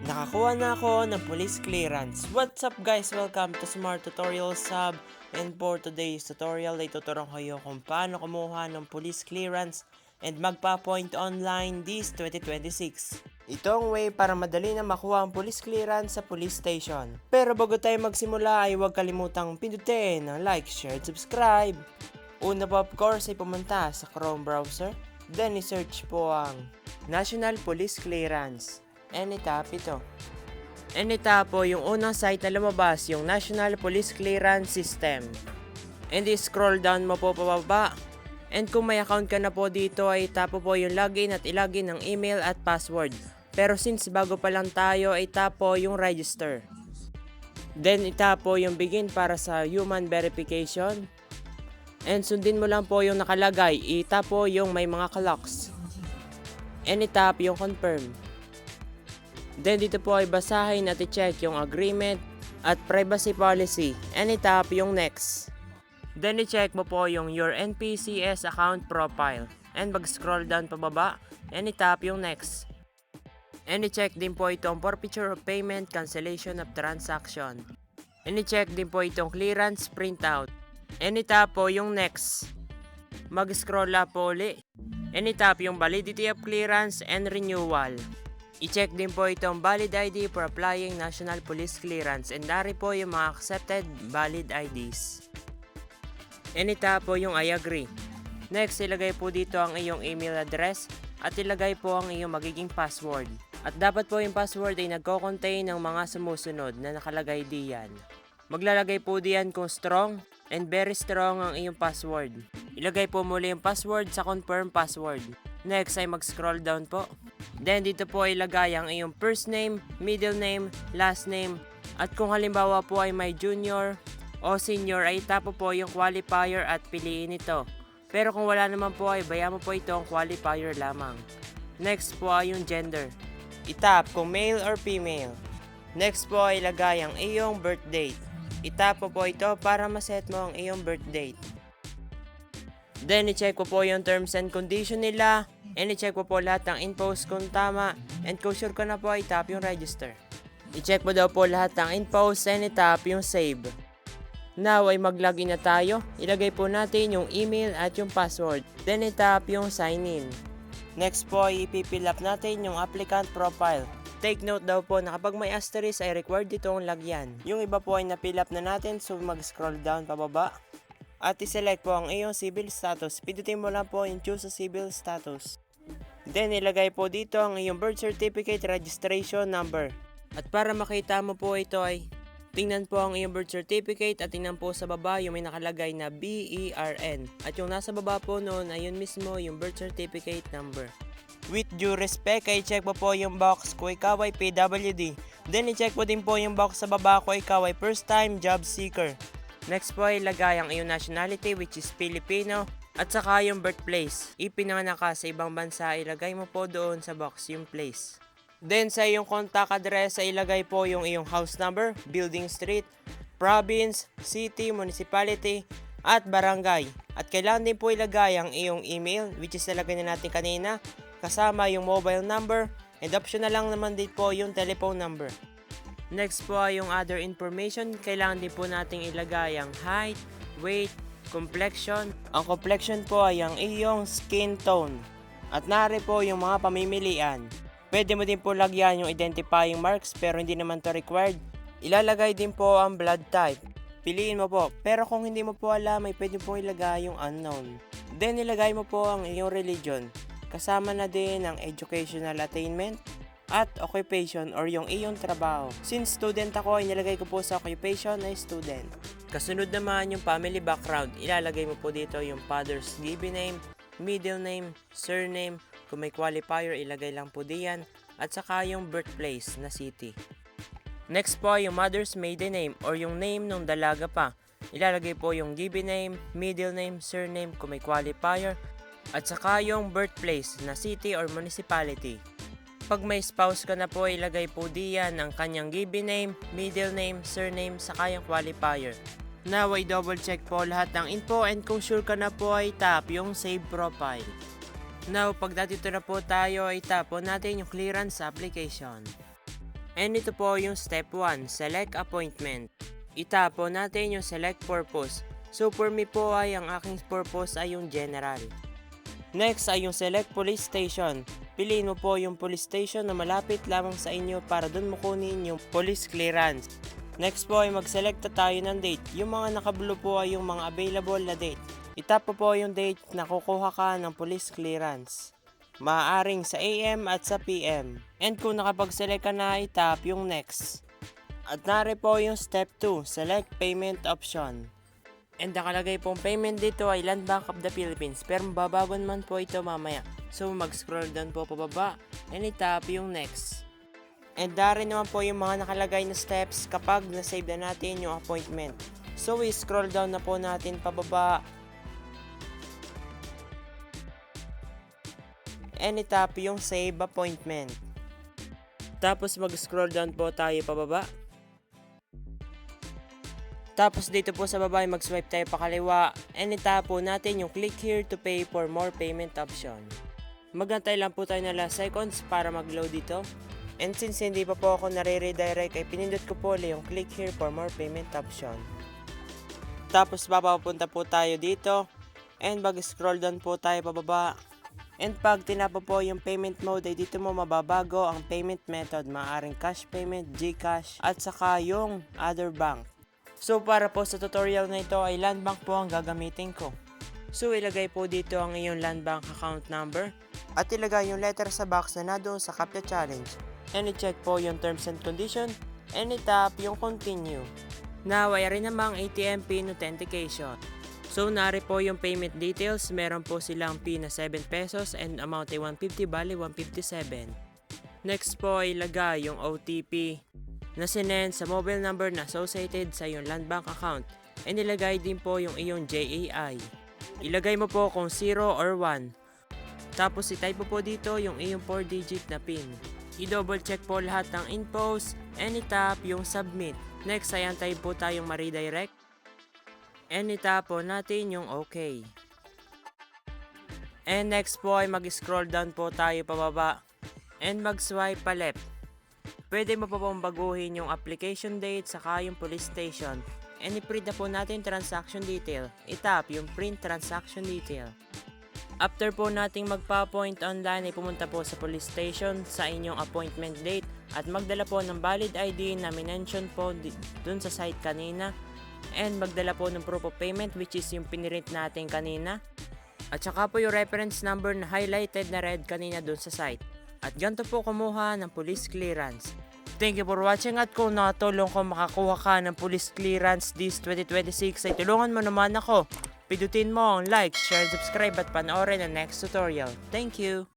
Nakakuha na ako ng police clearance. What's up guys? Welcome to Smart Tutorials Hub. And for today's tutorial ay tuturuan ko kayo kung paano kumuha ng police clearance and magpa-point online this 2026. Ito ang way para madali na makuha ang police clearance sa police station. Pero bago tayo magsimula ay huwag kalimutang pindutin ang like, share, at subscribe. Una po of course ay pumunta sa Chrome browser. Then i-search po ang National Police Clearance. And itap ito. And itap po yung unang site na lumabas, yung National Police Clearance System. And i-scroll down mo po pababa. And kung may account ka na po dito ay tap po yung login at ilagin ng email at password. Pero since bago pa lang tayo ay tap po yung register. Then itap po yung begin para sa human verification. And sundin mo lang po yung nakalagay, itap po yung may mga clocks. And itap yung confirm. Then dito po ay basahin at i-check yung agreement at privacy policy and itap yung next. Then i-check mo po yung your NPCS account profile and mag-scroll down pababa and itap yung next. And i-check din po itong forfeiture of payment, cancellation of transaction. And i-check din po itong clearance printout. And itap po yung next. Mag-scroll up po uli. And itap yung validity of clearance and renewal. I-check din po itong valid ID for applying National Police Clearance and dari po yung mga accepted valid IDs. And itap po yung I agree. Next, ilagay po dito ang iyong email address at ilagay po ang iyong magiging password. At dapat po yung password ay nagko-contain ng mga sumusunod na nakalagay diyan. Maglalagay po diyan kung strong and very strong ang iyong password. Ilagay po muli yung password sa confirm password. Next ay mag-scroll down po. Then dito po ay ilagay ang iyong first name, middle name, last name. At kung halimbawa po ay may junior o senior ay tap po yung qualifier at piliin ito. Pero kung wala naman po ay bayan mo po itong qualifier lamang. Next po ay yung gender. Itap kung male or female. Next po ay ilagay ang iyong birth date. Itap po ito para maset mo ang iyong birth date. Then i-check po yung terms and condition nila. And i-check po lahat ng infos kung tama. And kung sure ka na po, i-tap yung register. I-check mo daw po lahat ng infos and i-tap yung save. Now ay mag-login na tayo. Ilagay po natin yung email at yung password. Then i-tap yung sign in. Next po ay ipifill up natin yung applicant profile. Take note daw po na kapag may asterisk ay required itong lagyan. Yung iba po ay na-fill up na natin, so mag-scroll down pababa. At i-select po ang iyong civil status. Pindutin mo lang po yung choose a civil status. Then ilagay po dito ang iyong birth certificate registration number. At para makita mo po ito ay tingnan po ang iyong birth certificate at tingnan po sa baba yung may nakalagay na BERN. At yung nasa baba po noon ay yun mismo yung birth certificate number. With due respect ay check po yung box kung ikaw ay PWD. Then i-check po din po yung box sa baba kung ikaw ay first time job seeker. Next po ay ilagay ang iyong nationality which is Filipino at saka yung birthplace. Ipinanganak ka sa ibang bansa, ilagay mo po doon sa box yung place. Then sa iyong contact address ay ilagay po yung iyong house number, building street, province, city, municipality at barangay. At kailangan din po ilagay ang iyong email which is nalagay na natin kanina kasama yung mobile number and optional lang naman din po yung telephone number. Next po ay yung other information. Kailangan din po nating ilagay ang height, weight, complexion. Ang complexion po ay ang iyong skin tone. At nari po yung mga pamimilian. Pwede mo din po lagyan yung identifying marks pero hindi naman to required. Ilalagay din po ang blood type. Piliin mo po. Pero kung hindi mo po alam ay pwede po ilagay yung unknown. Then ilagay mo po ang iyong religion. Kasama na din ang educational attainment at occupation or yung iyong trabaho. Since student ako, ay nilagay ko po sa occupation ay student. Kasunod naman yung family background. Ilalagay mo po dito yung father's given name, middle name, surname. Kung may qualifier, ilagay lang po diyan. At saka yung birthplace na city. Next po yung mother's maiden name or yung name nung dalaga pa. Ilalagay po yung given name, middle name, surname kung may qualifier. At saka yung birthplace na city or municipality. Pag may spouse ka na po, ilagay po diyan ang kanyang given name, middle name, surname, saka yung qualifier. Now ay double check po lahat ng info and kung sure ka na po ay tap yung save profile. Now, pag dito na po tayo ay tap po natin yung clearance application. And ito po yung step 1, select appointment. Itap po natin yung select purpose. So for me po ay ang aking purpose ay yung general. Next ay yung select police station. Piliin mo po yung police station na malapit lamang sa inyo para dun mo kunin yung police clearance. Next po ay mag-select tayo ng date. Yung mga nakablue po ay yung mga available na date. Itap po yung date na kukuha ka ng police clearance. Maaaring sa AM at sa PM. And kung nakapag-select ka na, itap yung next. At nari po yung step 2, select payment option. And nakalagay pong payment dito ay Land Bank of the Philippines, pero mababago naman po ito mamaya. So mag-scroll down po pababa and itap yung next. And dari naman po yung mga nakalagay na steps kapag na-save na natin yung appointment. So i-scroll down na po natin pababa. And itap yung save appointment. Tapos mag-scroll down po tayo pababa. Tapos dito po sa baba ay mag-swipe tayo pakaliwa. And itap po natin yung click here to pay for more payment option. Magantay lang po tayo na last seconds para mag-load dito. And since hindi pa po ako nare-redirect ay pinindot ko po yung click here for more payment option. Tapos papapunta po tayo dito. And mag-scroll down po tayo pababa. And pag tinapa po yung payment mode ay dito mo mababago ang payment method. Maaaring cash payment, GCash at saka yung other bank. So para po sa tutorial na ito ay Land Bank po ang gagamitin ko. So ilagay po dito ang iyong Land Bank account number at ilagay yung letter sa box na nandoon sa CAPTCHA challenge. And i-check po yung terms and condition and itap yung continue. Now ay rin namang ATM PIN authentication. So nari po yung payment details, meron po silang PIN na 7 pesos and amount ay 150 bali 157. Next po ay ilagay yung OTP na sinend sa mobile number na associated sa iyong Land Bank account and ilagay din po yung iyong JAI. Ilagay mo po kung 0 or 1. Tapos i-type po dito yung iyong 4-digit na PIN. I-double check po lahat ng infos and itap yung submit. Next ay antay po tayong ma-redirect. And itap po natin yung OK. And next po ay mag-scroll down po tayo pababa. And mag-swipe pa left. Pwede mo pa pong baguhin yung application date saka yung police station. And i-print na po natin transaction detail. Itap yung print transaction detail. After po nating magpa-point online ay pumunta po sa police station sa inyong appointment date at magdala po ng valid ID na minention po dun sa site kanina and magdala po ng proof of payment which is yung pinirint natin kanina at saka po yung reference number na highlighted na red kanina dun sa site. At ganito po kumuha ng police clearance. Thank you for watching at kung nakatulong ko makakuha ka ng police clearance this 2026 ay tulungan mo naman ako. Pindutin mo ang like, share, subscribe at panoorin ang next tutorial. Thank you!